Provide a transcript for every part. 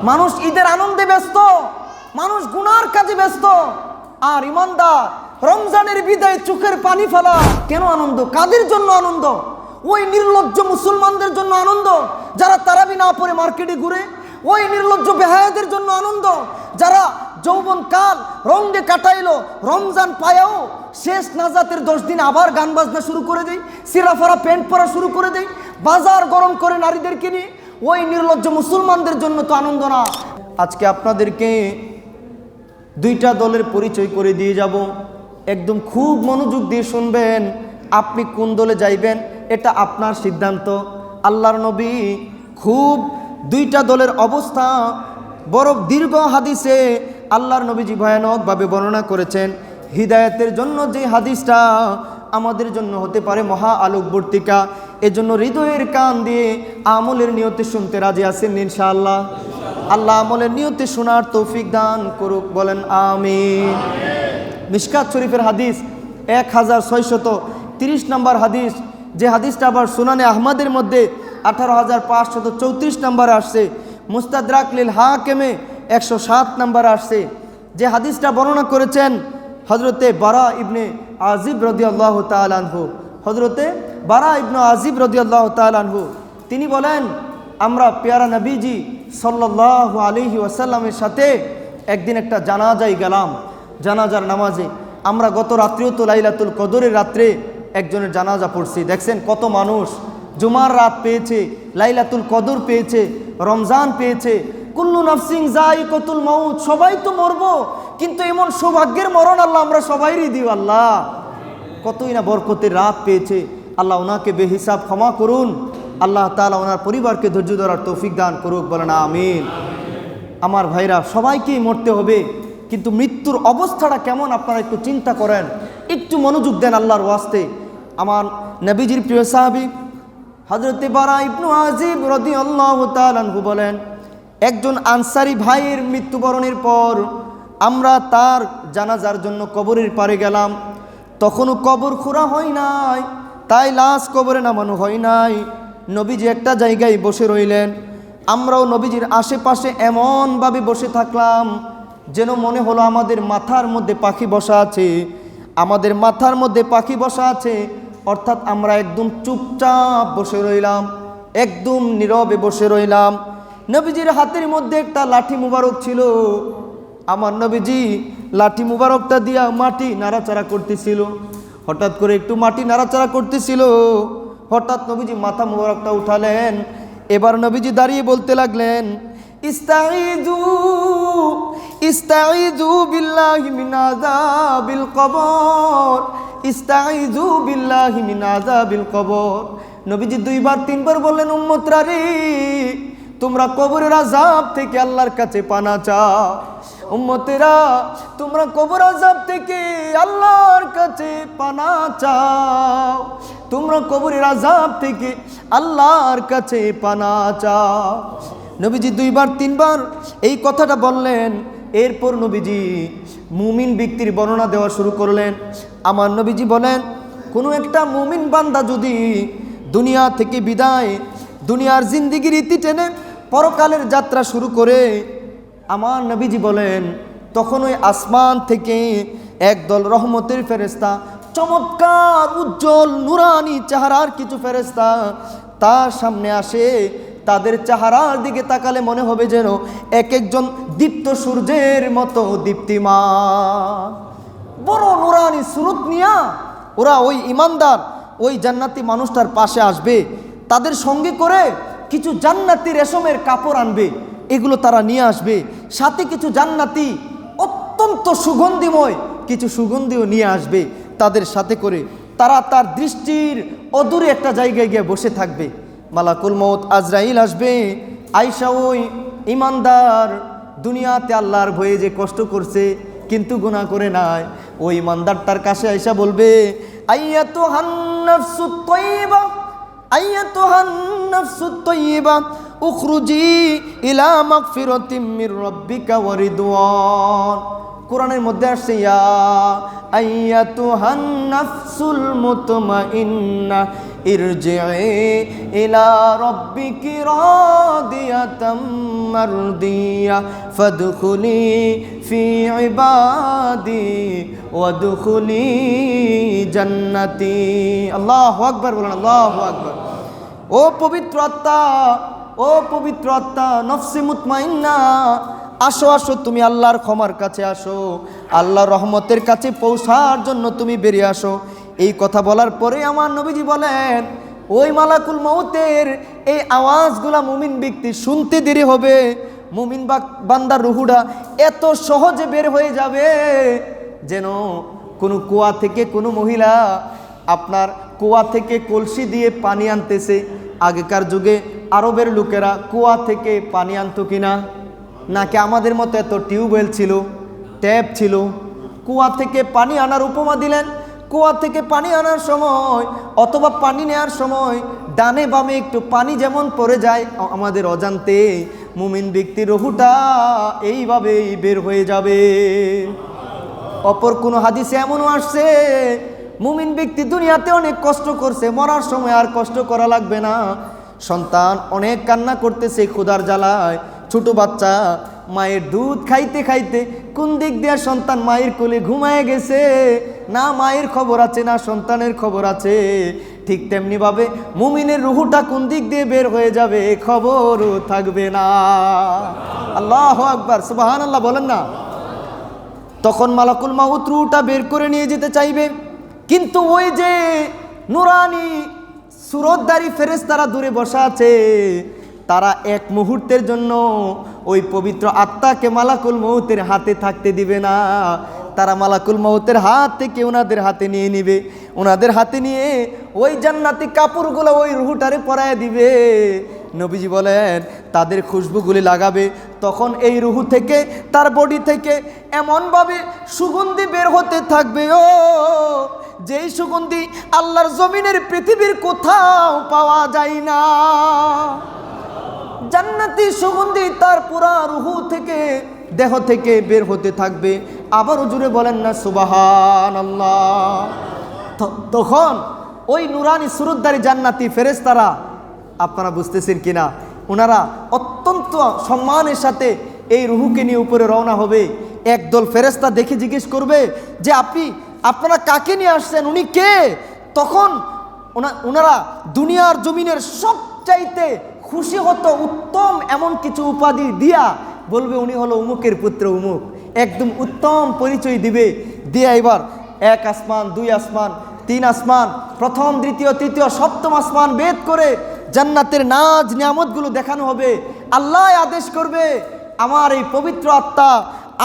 মানুষ ঈদের আনন্দে ব্যস্ত, মানুষ গুনার কাজে ব্যস্ত। আর ইমানদার রমজানের বিদায় চোখের পানি ফেলা। কেন আনন্দ? কাদের জন্য আনন্দ? ওই নির্লজ্জ মুসলমানদের জন্য আনন্দ যারা তারাবি না পড়ে মার্কেটে ঘুরে। ওই নির্লজ্জ বেহায়াদের জন্য আনন্দ যারা যৌবন কাল রঙে কাটাইলো, রমজান পায়াও শেষ নাজাতের 10 দিন আবার গান বাজনা শুরু করে দেয়, সিরাফারা প্যান্ট পরা শুরু করে দেয়, বাজার গরম করে নারীদেরকে নিয়ে। ওই নির্লজ্জ মুসলমানদের জন্য তো আনন্দ না। আজকে আপনাদেরকে দুইটা দলের পরিচয় করে দিয়ে যাব, একদম খুব মনোযোগ দিয়ে শুনবেন। আপনি কোন দলে যাইবেন এটা আপনার সিদ্ধান্ত। আল্লাহর নবী খুব দুইটা দলের অবস্থা বড় দীর্ঘ হাদিসে আল্লাহর নবীজি ভয়ানকভাবে বর্ণনা করেছেন। হিদায়াতের জন্য যে হাদিসটা আমাদের জন্য হতে পারে মহা আলোকবর্তিকা, এজন্য হৃদয়ের কান দিয়ে আমলের নিয়তে শুনতে রাজি আছেন ইনশাআল্লাহ? আল্লাহ আমলের নিয়তে শোনার তৌফিক দান করুক, বলেন আমিন। মিশকাত শরীফের হাদিস 1630 নম্বর হাদিস, যে হাদিসটা আবার সুনানে আহমদের মধ্যে 18534 নম্বর আসছে, মুস্তাদরাক লিল হাকিমে 107 নম্বর আসছে। যে হাদিসটা বর্ণনা করেছেন হযরতে বারা ইবনে আজিব রাদিয়াল্লাহু তাআলা আনহু। হযরতে বারা ইবনে আজিব রাদিয়াল্লাহু তাআলা আনহু তিনি বলেন, আমরা পেয়ারা নবীজি সাল্লাল্লাহু আলাইহি ওয়াসাল্লামের সাথে একদিন একটা জানাজায় গেলাম। জানাজার নামাজে আমরা গত রাত্রেও তো লাইলাতুল কদরের রাত্রে একজনের জানাজা পড়ছি। দেখছেন কত মানুষ জুমার রাত পেয়েছে, লাইলাতুল কদর পেয়েছে, রমজান পেয়েছে। কুল্লু নাফসিন যায়িকাতুল মাউত, সবাই তো মরবো, কিন্তু এমন সৌভাগ্যের মরণ আল্লাহ আমরা সবাইরই দিও। আল্লাহ কতই না বরকতের রাত পেয়েছে। আল্লাহ ওনাকে বেহিসাব ক্ষমা করুন। আল্লাহ তাআলা ওনার পরিবারকে ধৈর্য ধরার তৌফিক দান করুক, বলেন আমিন। আমার ভাইরা, সবাইকেই মরতে হবে, কিন্তু মৃত্যুর অবস্থাটা কেমন আপনারা একটু চিন্তা করেন, একটু মনোযোগ দেন আল্লাহর ওয়াস্তে। আমার নবীজির প্রিয় সাহাবী হযরতে বারা ইবনে আজিব রাদিয়াল্লাহু তাআলা আনহু বলেন, একজন আনসারী ভাইয়ের মৃত্যুবরণের পর আমরা তার জানাজার জন্য কবরের পারে গেলাম। তখনও কবর খোঁড়া হয় নাই, তাই লাশ কবরে নামানো হয় নাই। নবীজি একটা জায়গায় বসে রইলেন, আমরাও নবীজির আশেপাশে এমনভাবে বসে থাকলাম যেন মনে হলো আমাদের মাথার মধ্যে পাখি বসা আছে। আমাদের মাথার মধ্যে পাখি বসা আছে, অর্থাৎ আমরা একদম চুপচাপ বসে রইলাম, একদম নীরবে বসে রইলাম। নবীজির হাতের মধ্যে একটা লাঠি মুবারক ছিল। আমার নবীজি লাঠি মুবারকটা দিয়া মাটি নাড়াচাড়া করতেছিল। হঠাৎ করে একটু মাটি নাড়াচাড়া করতেছিল, হঠাৎ নবীজি মাথা মুবারকটা উঠালেন। এবার নবীজি দাঁড়িয়ে বলতে লাগলেন, ইস্তাঈযু ইস্তাঈযু বিল্লাহি মিন আযাবিল কবর, ইস্তাঈযু বিল্লাহি মিন আযাবিল কবর। নবীজি 2-3 বললেন, উম্মতরা রে, তোমরা কবরের আযাব থেকে আল্লাহর কাছে পানা চাও। উম্মতেরা, তোমরা কবর আযাব থেকে আল্লাহর কাছে পানা চাও। তোমরা কবরের আযাব থেকে আল্লাহর কাছে পানা চাও। নবীজি 2-3 এই কথাটা বললেন। এরপর নবীজি মুমিন ব্যক্তির বর্ণনা দেওয়া শুরু করলেন। আমার নবীজি বলেন, কোনো একটা মুমিন বান্দা যদি দুনিয়া থেকে বিদায়, দুনিয়ার জিন্দেগির ইতি টেনে পরকালের যাত্রা শুরু করে, আমার নবীজি বলেন, তখন ওই আসমান থেকে একদল রহমতের ফেরেশতা, চমৎকার উজ্জ্বল নুরানি চেহারার কিছু ফেরেশতা তার সামনে আসে। তাদের চেহারার দিকে তাকালে মনে হবে যেন এক একজন দীপ্ত সূর্যের মতো দীপ্তিমান, বড় নুরানি সুরত নিয়া ওরা ওই ইমানদার, ওই জান্নাতি মানুষটার পাশে আসবে। তাদের সঙ্গে করে কিছু জান্নাতি রেশমের কাপড় আনবে, এগুলো তারা নিয়ে আসবে। সাথে কিছু জান্নাতি অত্যন্ত সুগন্ধিময় কিছু সুগন্ধিও নিয়ে আসবে তাদের সাথে করে। তারা তার দৃষ্টির অদূরে একটা জায়গায় গিয়ে বসে থাকবে। মালাকুল মউত আজরাইল আসবে, আয়েশা ওই ইমানদার দুনিয়াতে আল্লাহর ভয়ে যে কষ্ট করছে কিন্তু গুনাহ করে নাই, ওই ইমানদারটার কাছে আয়েশা বলবে, আইয়াতুহান নাফসুত তাইয়্যিবা, আইয়াতুহান নাফসুত তাইয়্যিবা উখরুজি ইলা মাগফিরাতিম মির রাব্বিকা ওয়া রিদওয়ান। কোরআনের মধ্যে আসছে, ইয়া আইয়াতুহান নাফসুল মুতমাইন্না ইরজি'i ইলা রাব্বিকি রাদিয়াতাম মারদিয়া ফাদখুলি ফি ইবাদি ওয়াদখুলি জান্নাতি। আল্লাহু আকবার বলেন, আল্লাহু আকবার। ও পবিত্র আত্মা, ও পবিত্র আত্মা, নফসে মুতমাইন্না, আসো আসো, তুমি আল্লাহর ক্ষমার কাছে আসো, আল্লাহর রহমতের কাছে পৌঁছার জন্য তুমি বেরিয়ে আসো। এই কথা বলার পরে আমার নবীজি বলেন, ওই মালাকুল মউতের এই আওয়াজগুলা মুমিন ব্যক্তি শুনতে দেরি হবে, মুমিন বান্দার রুহুটা এত সহজে বের হয়ে যাবে যেন কোনো কুয়া থেকে কোনো মহিলা আপনার কুয়া থেকে কলসি দিয়ে পানি আনতেছে। আগেকার যুগে আরবের লোকেরা কুয়া থেকে পানি আনতো কিনা? নাকি আমাদের মতো এত টিউবওয়েল ছিল, ট্যাপ ছিল? কুয়া থেকে পানি আনার উপমা দিলেন। কুয়া থেকে পানি আনার সময় অথবা পানি নেওয়ার সময় ডানে বামে একটু পানি যেমন পড়ে যায় আমাদের অজান্তে, মুমিন ব্যক্তির রুহুটা এইভাবেই বের হয়ে যাবে। অপর কোনো হাদিসে এমনও আসছে, মুমিন ব্যক্তি দুনিয়াতে অনেক কষ্ট করছে, মরার সময় আর কষ্ট করা লাগবে না। সন্তান অনেক কান্না করতেছে ক্ষুধার জ্বালায়, ছোট বাচ্চা মায়ের দুধ খাইতে খাইতে কোন দিক দিয়ে সন্তান মায়ের কোলে ঘুমায় গেছে, না মায়ের খবর আছে না সন্তানের খবর আছে। ঠিক তেমনিভাবে মুমিনের রুহুটা কোন দিক দিয়ে বের হয়ে যাবে খবরও থাকবে না। আল্লাহু আকবার, সুবহানাল্লাহ বলেন না। তখন মালাকুল মাউত রুহুটা বের করে নিয়ে যেতে চাইবে, কিন্তু ওই যে নুরানি সুরতদারি ফেরেশতারা দূরে বসা আছে, তারা এক মুহূর্তের জন্য ওই পবিত্র আত্মাকে মালাকুল মউতের হাতে থাকতে দিবে না। তারা মালাকুল মউতের হাত থেকে ওনাদের হাতে নিয়ে নিবে, ওনাদের হাতে নিয়ে ওই জান্নাতি কাপড়গুলো ওই রুহুটারে পরায় দিবে। নবীজি বলেন তাদের খুশবুগুলি লাগাবে, তখন এই রুহু থেকে, তার বডি থেকে এমনভাবে সুগন্ধি বের হতে থাকবে, ও যেই সুগন্ধি আল্লাহর জমিনের পৃথিবীর কোথাও পাওয়া যায় না। জান্নাতি সুগন্ধি তার পুরা রুহু থেকে, দেহ থেকে বের হতে থাকবে। আবারও জুড়ে বলেন না সুবহানাল্লাহ। তখন ওই নুরানি সুরতদারি জান্নাতি ফেরেশতারা, আপনারা বুঝতেছেন কিনা, ওনারা অত্যন্ত সম্মানের সাথে এই রুহুকে নিয়ে উপরে রওনা হবে। একদল ফেরেশতা দেখে জিজ্ঞেস করবে যে আপনারা কাকে নিয়ে আসছেন, উনি কে? তখন ওনারা দুনিয়ার জমিনের সবচাইতে খুশি হতো উত্তম এমন কিছু উপাধি দিয়া বলবে উনি হলো উমুকের পুত্র উমুক, একদম উত্তম পরিচয় দিবে। দিয়ে এবার এক আসমান, দুই আসমান, তিন আসমান, প্রথম দ্বিতীয় তৃতীয় সপ্তম আসমান ভেদ করে জান্নাতের নাজ নিয়ামতগুলো দেখানো হবে। আল্লাহ আদেশ করবে, আমার এই পবিত্র আত্মা,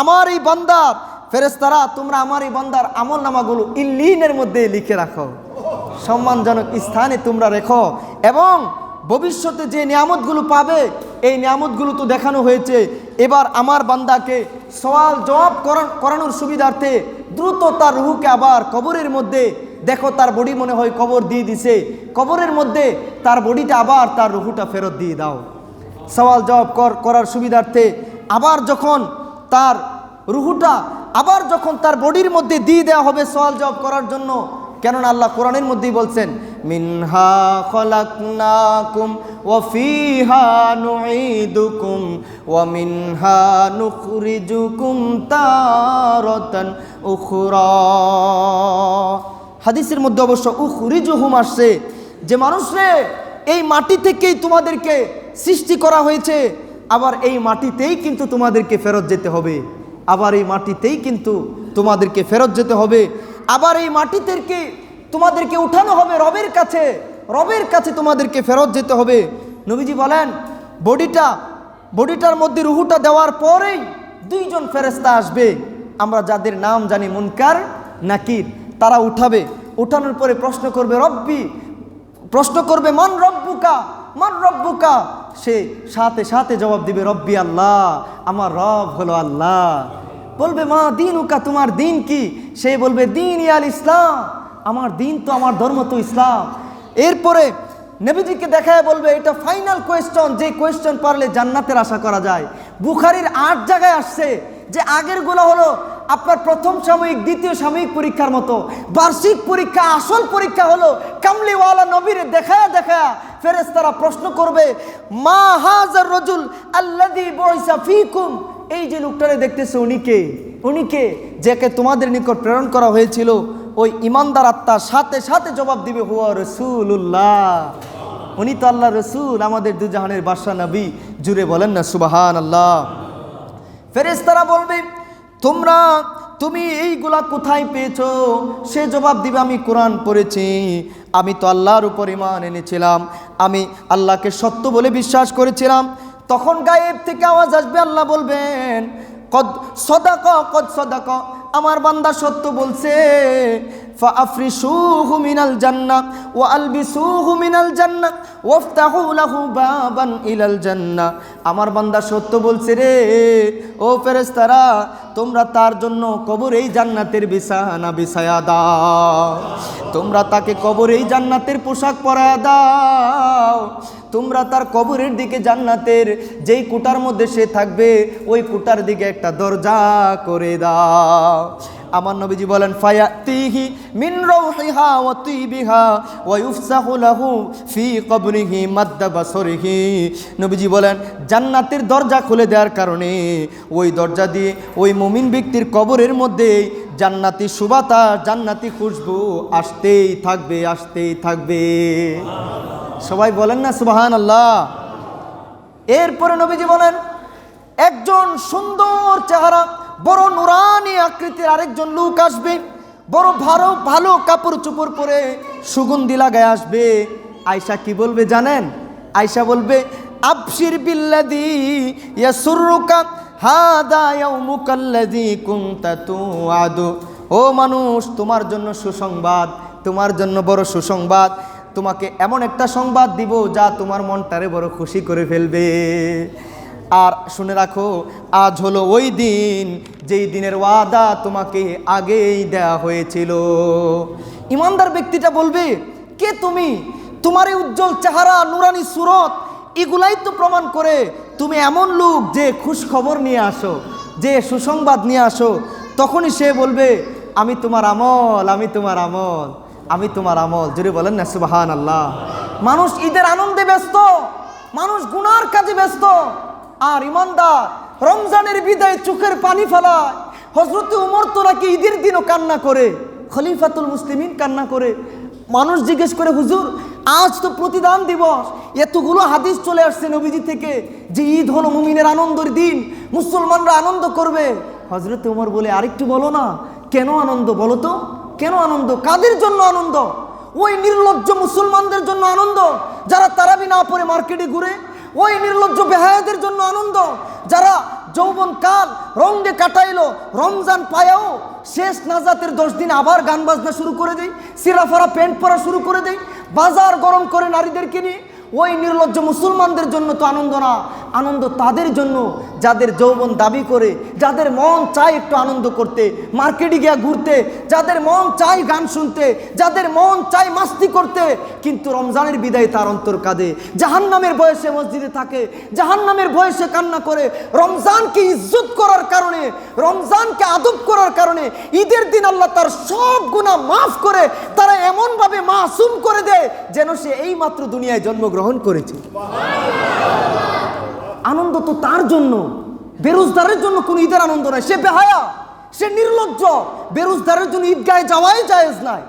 আমার এই বান্দার ফেরেশতারা, তোমরা আমার এই বান্দার আমল নামাগুলো ইল্লিনের মধ্যে লিখে রাখো, সম্মানজনক স্থানে তোমরা রেখো, এবং ভবিষ্যতে যে নিয়ামতগুলো পাবে এই নিয়ামতগুলো তো দেখানো হয়েছে। এবার আমার বান্দাকে সওয়াল জবাব করানোর সুবিধার্থে দ্রুত তার রুহুকে আবার কবরের মধ্যে, দেখো তার বডি মনে হয় কবর দিয়ে দিছে, কবরের মধ্যে তার বডিটা আবার তার রুহুটা ফেরত দিয়ে দাও। সওয়াল জবাব করার সুবিধার্থে আবার যখন তার রুহুটা আবার যখন তার বডির মধ্যে দিয়ে দেওয়া হবে সওয়াল জবাব করার জন্য, কেননা আল্লাহ কোরআনের মধ্যেই বলছেন মিনহা খলাকনাকুম ওয়া ফিহা নুঈদুকুম ওয়া মিনহা নুখরিজুকুম তারাতান উখরা। হাদিসের মধ্যে অবশ্য উখরিজুহুম আসছে যে মানুষরে এই মাটি থেকেই তোমাদেরকে সৃষ্টি করা হয়েছে, আবার এই মাটিতেই কিন্তু তোমাদেরকে ফেরত যেতে হবে, আবার এই মাটিতেই কিন্তু তোমাদেরকে ফেরত যেতে হবে, আবার এই মাটি থেকে তোমাদেরকে উঠানো হবে রবের কাছে, রবের কাছে তোমাদেরকে ফেরত যেতে হবে। নবীজি বলেন বডিটার মধ্যে রুহুটা দেওয়ার পরেই দুইজন ফেরেশতা আসবে, আমরা যাদের নাম জানি মুনকার নাকির, তারা উঠাবে। উঠানোর পরে প্রশ্ন করবে রব্বি, প্রশ্ন করবে মান রব্বুকা, মান রব্বুকা। সে সাথে সাথে জবাব দিবে রব্বি আল্লাহ, আমার রব হলো আল্লাহ। বলবে মা দিনুকা, তোমার দিন কি? সে বলবে দিন ইয়াল ইসলাম, আমার দিন তো, আমার ধর্ম তো ইসলাম। এরপরে নবীজিকে দেখায় বলবে এটা ফাইনাল কোয়েশ্চন, যে কোয়েশ্চন পারলে জান্নাতের আশা করা যায়। বুখারীর 8 জায়গায় আসছে যে আগেরগুলো হলো আপনার প্রথম সাময়িক দ্বিতীয় সাময়িক পরীক্ষার মতো। বার্ষিক পরীক্ষা, আসল পরীক্ষা হলো কামলিওয়ালা নবীর দেখায়া দেখায়া ফেরেশতারা প্রশ্ন করবে, মা হাযার রাজুল আল্লাযী বুইসা ফীকুম, এই যে লোকটারে দেখতেছে উনি কে? উনি কে? যাকে তোমাদের নিকট প্রেরণ করা হয়েছিল। ওই ইমানদার আত্মা সাথে সাথে জবাব দিবে, হুয়া রাসূলুল্লাহ, উনি তো আল্লাহ রসুল, আমাদের দুজাহানের বাদশা নবী। জুড়ে বলেন না সুবহানাল্লাহ। ফেরেশতারা বলবে, তুমি এইগুলা কোথায় পেয়েছো? সে জবাব দিবে, আমি কোরআন পড়েছি, আমি তো আল্লাহর উপর ঈমান এনেছিলাম, আমি আল্লাহকে সত্য বলে বিশ্বাস করেছিলাম। তখন গায়েব থেকে আওয়াজ আসবে, আল্লাহ বলবেন, কদ সদাক, আমার বান্দা সত্য বলছে। ফাআফরিশুহু মিনাল জান্নাহ ওয়া আলবিসুহু মিনাল জান্নাহ ওয়াফতাহু লাহু বাবান ইলাল জান্নাহ, আমার বান্দা সত্য বলছে রে। ও ফেরেশতারা, তোমরা তার জন্য কবরেই জান্নাতের বিছানা বিছায়া দাও, তোমরা তাকে কবরেই জান্নাতের পোশাক পরায়া দাও, তোমরা তার কবরের দিকে জান্নাতের যেই কুটার মধ্যে সে থাকবে ওই কুটার দিকে একটা দরজা করে দাও। আমার নবীজি বলেন, ফায়াতিহি মিন রাউহিহা ওয়া তিবিহা ওয়া ইফসাহু লাহু ফি কবরিহি মাদ্দা বাসরিহি। নবীজি বলেন, জান্নাতের দরজা খুলে দেওয়ার কারণে ওই দরজা দিয়ে ওই মুমিন ব্যক্তির কবরের মধ্যে জান্নাতি সুবাতাস, জান্নাতি খুশবু আসতেই থাকবে, আসতেই থাকবে। সবাই বলেন না সুবহানাল্লাহ। এরপরে নবীজি বলেন, একজন সুন্দর চেহারা, বড় নুরানি আকৃতির আরেকজন লোক আসবে, বড় ভালো কাপড় চোপড় পরে সুগন্ধি লাগায় আসবে। আয়েশা কি বলবে জানেন? আয়েশা বলবে, আবশির বিল্লাযী ইয়াসুররুকা হাদা ইয়াউমুকাল্লাযী কুনতা তুআদু। ও মানুষ, তোমার জন্য সুসংবাদ, তোমার জন্য বড় সুসংবাদ, তোমাকে এমন একটা সংবাদ দিব যা তোমার মনটারে বড় খুশি করে ফেলবে। আর শুনে রাখো, আজ হলো ওই দিন যেই দিনের ওয়াদা তোমাকে আগেই দেয়া হয়েছিল। ইমানদার ব্যক্তিটা বলবে, কে তুমি? তোমার এই উজ্জ্বল চেহারা, নুরানি সুরত, এগুলাই তো প্রমাণ করে তুমি এমন লোক যে খুশ খবর নিয়ে আসো, যে সুসংবাদ নিয়ে আসো। তখনই সে বলবে, আমি তোমার আমল, আমি তোমার আমল, আমি তোমার আমল। জোরে বলেন না সুবহানাল্লাহ। মানুষ ঈদের আনন্দে ব্যস্ত, মানুষ গুনার কাজে ব্যস্ত, আর ইমানদার রমজানের বিদায় চোখের পানি ফেলায়। হযরত ওমর তো নাকি ঈদের দিনও কান্না করে, খলিফাতুল মুসলিমিন কান্না করে। মানুষ জিজ্ঞেস করে, হুজুর আজ তো প্রতিদান দিবস, এতগুলো হাদিস চলে আসছে নবীজি থেকে যে ঈদ হলো মুমিনের আনন্দের দিন, মুসলমানরা আনন্দ করবে। হযরত ওমর বলে, আরেকটু বলো না, কেন আনন্দ বলো তো, কেন আনন্দ? কাদের জন্য আনন্দ? ওই নির্লজ্জ মুসলমানদের জন্য আনন্দ যারা তারাবি না পড়ে মার্কেটে ঘুরে, ওই নির্লজ্জ বেহায়াদের জন্য আনন্দ যারা যৌবন কাল রঙে কাটাইলো, রমজান পায়াও শেষ নাজাতের 10 দিন আবার গান বাজনা শুরু করে দেয়, সিরাফারা প্যান্ট পরা শুরু করে দেয়, বাজার গরম করে নারীদেরকে নিয়ে। ওই নির্লজ্জ মুসলমানদের জন্য তো আনন্দ না, আনন্দ তাদের জন্য যাদের যৌবন দাবি করে, যাদের মন চায় একটু আনন্দ করতে, মার্কেটে গিয়ে ঘুরতে, যাদের মন চায় গান শুনতে, যাদের মন চায় মাস্তি করতে, কিন্তু রমজানের বিদায় তার অন্তর কাঁদে, জাহান্নামের বয়সে মসজিদে থাকে, জাহান্নামের বয়সে কান্না করে। রমজানকে ইজ্জত করার কারণে, রমজানকে আদব করার কারণে ঈদের দিন আল্লাহ তার সব গুনাহ মাফ করে তারা এমনভাবে মাসুম করে দেয় যেন সে এইমাত্র দুনিয়ায় জন্মগ্রহণ করেছে। আনন্দ তো তার জন্য, বেরোজগারের জন্য কোনো ঈদের আনন্দ নাই। সে বেহায়া, সে নির্লজ্জ, বেরোজগারের জন্য ঈদগাহে যাওয়াই জায়েজ নাই,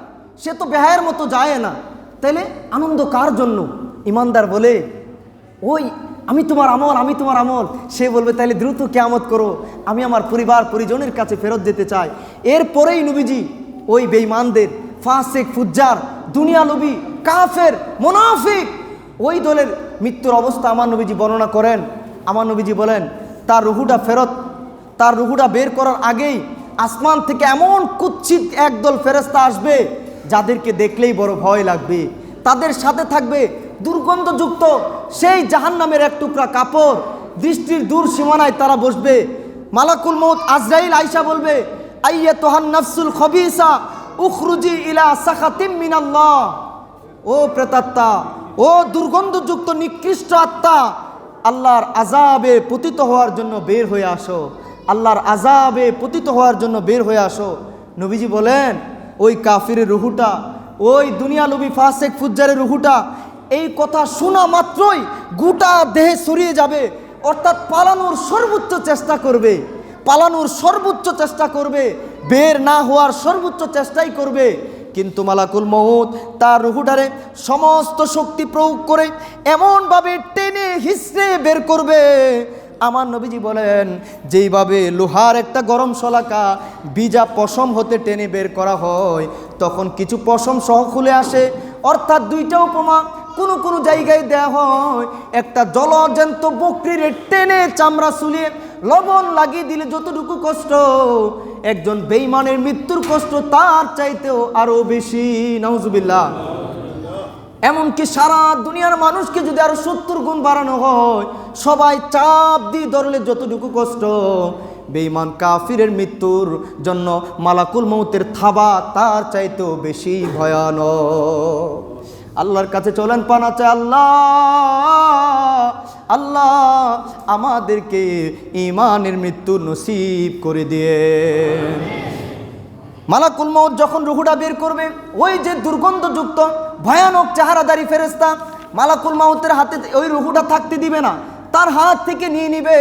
সে তো বেহায়ের মতো যায় না। তাইলে আনন্দ কার জন্য? ইমানদার বলে, ওই আমি তোমার আমল, আমি তোমার আমল। সে বলবে, তাইলে দ্রুত কিয়ামত করো, আমি আমার পরিবার পরিজনের কাছে ফেরত যেতে চাই। এরপরেই নবীজি ওই বেঈমানদের, ফাসিক ফুজ্জার, দুনিয়া লোভী, কাফের, মুনাফিক, ওই দলের মৃত্যুর অবস্থা আমার নবীজি বর্ণনা করেন। আমার নবীজি বলেন, তার রুহুটা ফেরত, তার রুহুটা বের করার আগেই আসমান থেকে এমন কুৎসিত একদল ফেরেশতা আসবে যাদেরকে দেখলেই বড় ভয় লাগবে। তাদের সাথে থাকবে দুর্গন্ধযুক্ত সেই জাহান্নামের এক টুকরা কাপড়, দৃষ্টির দূর সীমানায় তারা বসবে। মালাকুল মউত আজরাইল আয়েশা বলবে, আইয়াতুহান নাফসুল খবিসা উখরুজি ইলা সাখাতিম মিনাল্লাহ। ও প্রেতাত্মা, ও দুর্গন্ধযুক্ত নিকৃষ্ট আত্মা, আল্লাহর আযাবে পতিত হওয়ার জন্য বের হয়ে আসো। আল্লাহর আযাবে পতিত হওয়ার জন্য বের হয়ে আসো। নবীজি বলেন ওই কাফিরের রুহুটা, ওই দুনিয়া লোভী ফাসেক ফুজ্জারের রুহুটা এই কথা শোনা মাত্রই গোটা দেহে ছড়িয়ে যাবে, অর্থাৎ পালানোর সর্বোচ্চ চেষ্টা করবে, পালানোর সর্বোচ্চ চেষ্টা করবে, বের না হওয়ার সর্বোচ্চ চেষ্টাই করবে। কিন্তু মালাকুল মউত তার রুহুটারে সমস্ত শক্তি প্রয়োগ করে এমনভাবে টেনে হিসড়ে বের করবে। আমার নবীজি বলেন যেইভাবে লোহার একটা গরম শলাকা বিজা পশম হতে টেনে বের করা হয়, তখন কিছু পশম সহ খুলে আসে। অর্থাৎ দুইটা উপমা কোনো কোনো জায়গায় দেয়া হয়, একটা জলজ্যান্ত বকরির টেনে চামড়া চুলিয়ে লবণ লাগিয়ে দিলে যতটুকু কষ্ট, একজন বেঈমানের মৃত্যুর কষ্ট তার চাইতেও আরো বেশি। নাউজুবিল্লাহ। এমনকি সারা দুনিয়ার মানুষকে যদি আরো 70 গুণ বাড়ানো হয়, সবাই চাপ দিয়ে ধরলে যতটুকু কষ্ট, বেঈমান কাফিরের মৃত্যুর জন্য মালাকুল মউতের থাবা তার চাইতেও বেশি ভয়ানক। আল্লাহর কাছে চলেন পানা চাই, আল্লাহ আল্লাহ আমাদেরকে ঈমানের মৃত্যু নসিব করে দিয়ে। মালাকুল মউত যখন রুহুটা বের করবে, ওই যে দুর্গন্ধযুক্ত ভয়ানক চেহারাদারি ফেরেশতা মালাকুল মউতের হাতে ওই রুহুটা থাকতে দিবে না, তার হাত থেকে নিয়ে নিবে,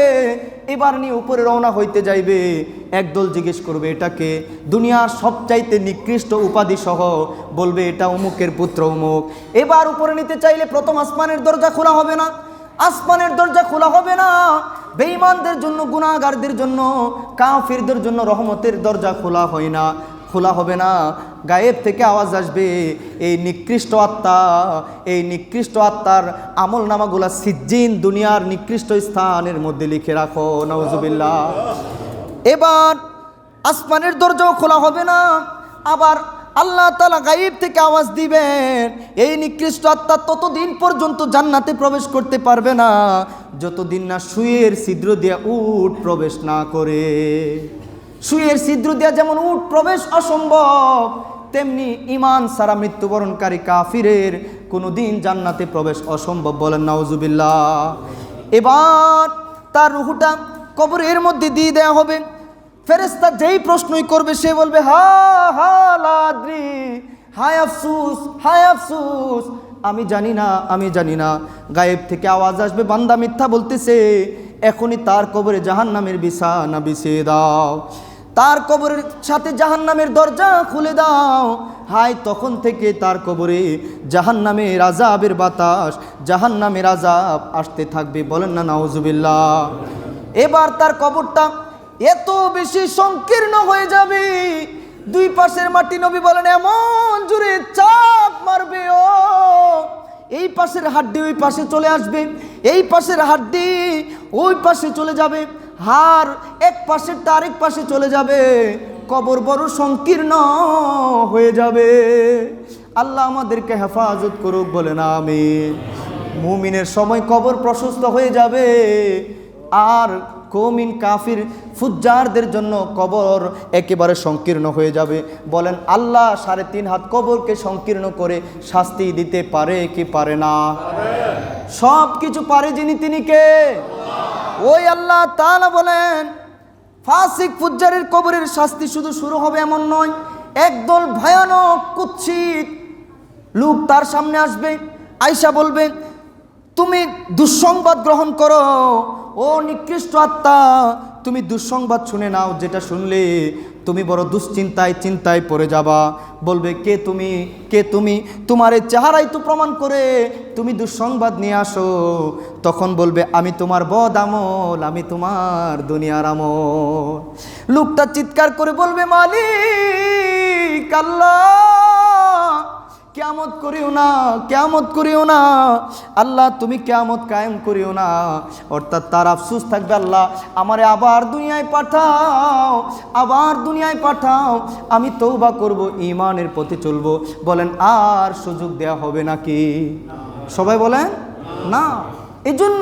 এবার নিয়ে উপরে রওনা হইতে যাইবে। একদল জিজ্ঞেস করবে এটাকে, দুনিয়ার সবচাইতে নিকৃষ্ট উপাধি সহ বলবে এটা অমুকের পুত্র অমুক। এবার উপরে নিতে চাইলে প্রথম আসমানের দরজা খোলা হবে না, আসমানের দরজা খোলা হবে না। বেঈমানদের জন্য, গুনাহগারদের জন্য, কাফিরদের জন্য রহমতের দরজা খোলা হয় না, খোলা হবে না। গায়েব থেকে আওয়াজ আসবে, এই নিকৃষ্ট আত্মা, এই নিকৃষ্ট আত্মার আমল নামাগুলা সিজ্জিন দুনিয়ার নিকৃষ্ট স্থানের মধ্যে লিখে রাখো। নাউজুবিল্লাহ। এবার আসমানের দরজাও খোলা হবে না। আবার আল্লাহ তাআলা গায়েব থেকে আওয়াজ দিবেন, এই নিকৃষ্ট আত্মা ততদিন পর্যন্ত জান্নাতে প্রবেশ করতে পারবে না যতদিন না সুয়ের ছিদ্র দিয়ে উট প্রবেশ না করে। সুয়ের ছিদ্র দিয়া যেমন উট প্রবেশ অসম্ভব, তেমনি ঈমান ছাড়া মৃত্যুবরণকারী কাফিরের কোনোদিন জান্নাতে প্রবেশ অসম্ভব। বলেন নাউজুবিল্লাহ। এবার তার রুহুটা কবরের মধ্যে দিয়ে দেয়া হবে। ফেরেশতা যেই প্রশ্নই করবে সে বলবে হা হা লাদ্রি, হায় আফসুস, হায় আফসুস, আমি জানি না, আমি জানি না। গায়েব থেকে আওয়াজ আসবে, বান্দা মিথ্যা বলতেছে, এখনই তার কবরে জাহান্নামের বিছানা বিছিয়ে দাও, তার কবরের সাথে জাহান্নামের দরজা খুলে দাও। হায় তখন থেকে তার কবরে জাহান্নামের আযাবের বাতাস, জাহান্নামের আযাব আসতে থাকবে। বলেন না নাউজুবিল্লাহ। এবার তার কবরটা এত বেশি সংকীর্ণ হয়ে যাবে, দুই পাশের মাটি নবী বলেন এমন জোরে চাপ মারবে, ও এই পাশের হাড্ডি ওই পাশে চলে আসবে, এই পাশের হাড্ডি ওই পাশে চলে যাবে, হাড় এক পাশের আরেক পাশে চলে যাবে, কবর বড় সংকীর্ণ হয়ে যাবে। আল্লাহ আমাদেরকে হেফাজত করুক, বলেন আমিন। মুমিনের সময় কবর প্রশস্ত হয়ে যাবে, আর কওমিন কাফির ফুজ্জারদের জন্য কবর একেবারে সংকীর্ণ হয়ে যাবে। বলেন আল্লাহ 3.5 হাত কবরকে সংকীর্ণ করে শাস্তি দিতে পারে কি পারে না? সব কিছু পারে যিনি, তিনি কে? ওই আল্লাহ তাআলা বলেন ফাসিক ফুজ্জারের কবরের শাস্তি শুধু শুরু হবে এমন নয়, একদল ভয়ানক কুৎসিত লোক তার সামনে আসবে, আয়েশা বলবে তুমি দুঃসংবাদ গ্রহণ করো, ও নিকৃষ্ট আত্মা তুমি দুঃসংবাদ শুনে নাও, যেটা শুনলে তুমি বড় দুশ্চিন্তায় চিন্তায় পড়ে যাবা। বলবে কে তুমি, কে তুমি? তোমার এই চেহারাই তো প্রমাণ করে তুমি দুঃসংবাদ নিয়ে আসো। তখন বলবে আমি তোমার বদ আমল, আমি তোমার দুনিয়ার আমল। লোকটা চিৎকার করে বলবে মালিক আল্লাহ, কিয়ামত করিও না, কিয়ামত করিও না আল্লাহ, তুমি কিয়ামত কায়েম করিও না। অর্থাৎ তার আফসোস থাকবে আল্লাহ আমারে আবার দুনিয়ায় পাঠাও, আবার দুনিয়ায় পাঠাও, আমি তওবা করব, ঈমানের পথে চলবো। বলেন আর সুযোগ দেয়া হবে নাকি? সবাই বলেন না। এই জন্য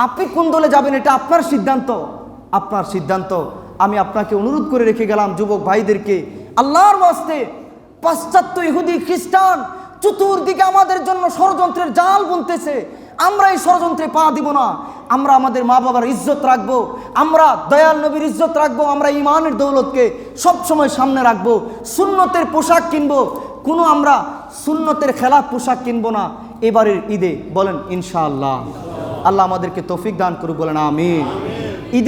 আপনি কোন দলে যাবেন এটা আপনার সিদ্ধান্ত, আপনার সিদ্ধান্ত। আমি আপনাকে অনুরোধ করে রেখে গেলাম যুবক ভাইদেরকে, আল্লাহর ওয়াস্তে পাশ্চাত্য ইহুদি খ্রিস্টান চতুর্দিকে আমাদের জন্য ষড়যন্ত্রের জাল বুনতেছে, আমরা এই ষড়যন্ত্রে পা দিব না। আমরা আমাদের মা বাবার ইজ্জত রাখবো, আমরা দয়াল নবীর ইজ্জত রাখবো, আমরা ইমানের দৌলতকে সবসময় সামনে রাখবো। সুন্নতের পোশাক কিনবো, কোনো আমরা সুন্নতের খেলাফ পোশাক কিনবো না এবারের ঈদে, বলেন ইনশাআল্লাহ। আল্লাহ আমাদেরকে তৌফিক দান করুক, বলেন আমিন।